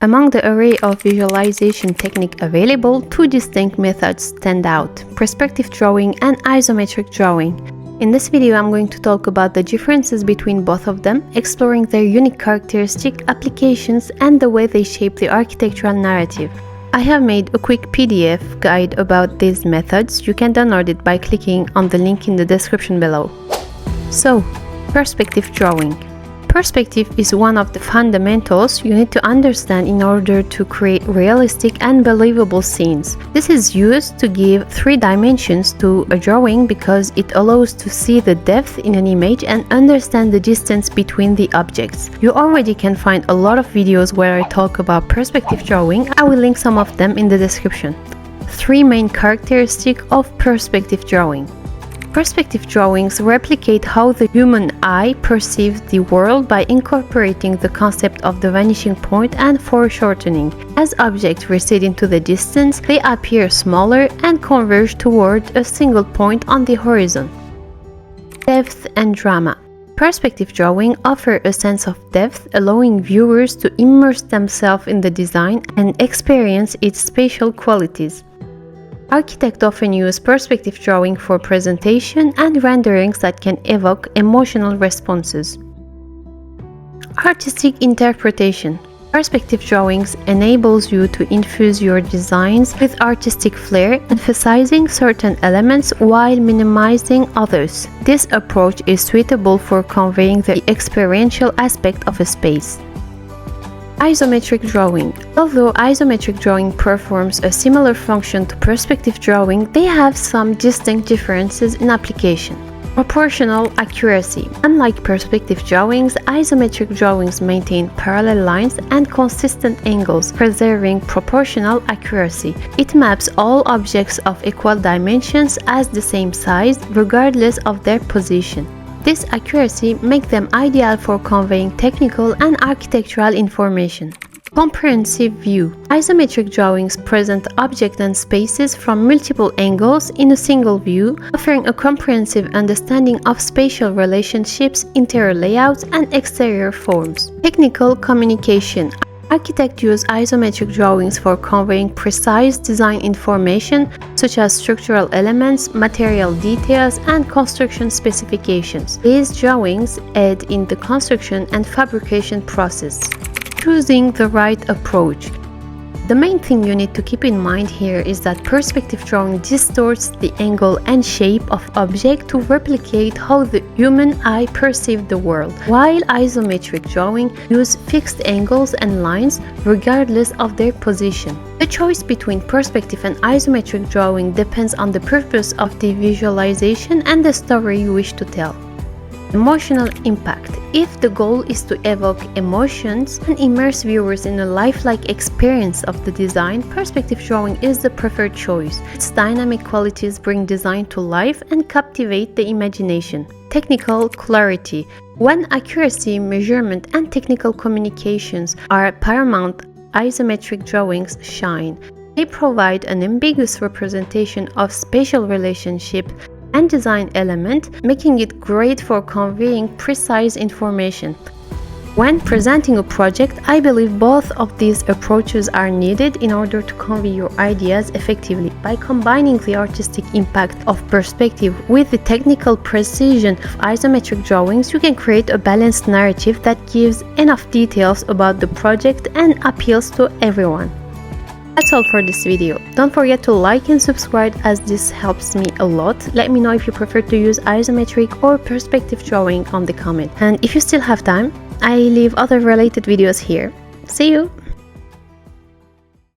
Among the array of visualization techniques available, two distinct methods stand out: perspective drawing and isometric drawing. In this video, I'm going to talk about the differences between both of them, exploring their unique characteristic, applications, and the way they shape the architectural narrative. I have made a quick PDF guide about these methods. You can download it by clicking on the link in the description below. So, perspective drawing. Perspective is one of the fundamentals you need to understand in order to create realistic and believable scenes. This is used to give 3 dimensions to a drawing because it allows to see the depth in an image and understand the distance between the objects. You already can find a lot of videos where I talk about perspective drawing. I will link some of them in the description. 3 main characteristics of perspective drawing. Perspective drawings replicate how the human eye perceives the world by incorporating the concept of the vanishing point and foreshortening. As objects recede into the distance, they appear smaller and converge toward a single point on the horizon. Depth and drama. Perspective drawing offers a sense of depth, allowing viewers to immerse themselves in the design and experience its spatial qualities. Architects often use perspective drawing for presentation and renderings that can evoke emotional responses. Artistic interpretation. Perspective drawings enables you to infuse your designs with artistic flair, emphasizing certain elements while minimizing others. This approach is suitable for conveying the experiential aspect of a space. Isometric drawing. Although isometric drawing performs a similar function to perspective drawing, they have some distinct differences in application. Proportional accuracy. Unlike perspective drawings, isometric drawings maintain parallel lines and consistent angles, preserving proportional accuracy. It maps all objects of equal dimensions as the same size, regardless of their position. This accuracy makes them ideal for conveying technical and architectural information. Comprehensive view. Isometric drawings present objects and spaces from multiple angles in a single view, offering a comprehensive understanding of spatial relationships, interior layouts, and exterior forms. Technical communication. Architects use isometric drawings for conveying precise design information such as structural elements, material details, and construction specifications. These drawings aid in the construction and fabrication process. Choosing the right approach. The main thing you need to keep in mind here is that perspective drawing distorts the angle and shape of object to replicate how the human eye perceives the world, while isometric drawing use fixed angles and lines regardless of their position. The choice between perspective and isometric drawing depends on the purpose of the visualization and the story you wish to tell. Emotional impact. If the goal is to evoke emotions and immerse viewers in a lifelike experience of the design, perspective drawing is the preferred choice. Its dynamic qualities bring design to life and captivate the imagination. Technical clarity. When accuracy, measurement, and technical communications are paramount, isometric drawings shine. They provide an ambiguous representation of spatial relationships and design element, making it great for conveying precise information. When presenting a project, I believe both of these approaches are needed in order to convey your ideas effectively. By combining the artistic impact of perspective with the technical precision of isometric drawings, you can create a balanced narrative that gives enough details about the project and appeals to everyone. That's all for this video. Don't forget to like and subscribe as this helps me a lot. Let me know if you prefer to use isometric or perspective drawing on the comment. And if you still have time, I leave other related videos here. See you!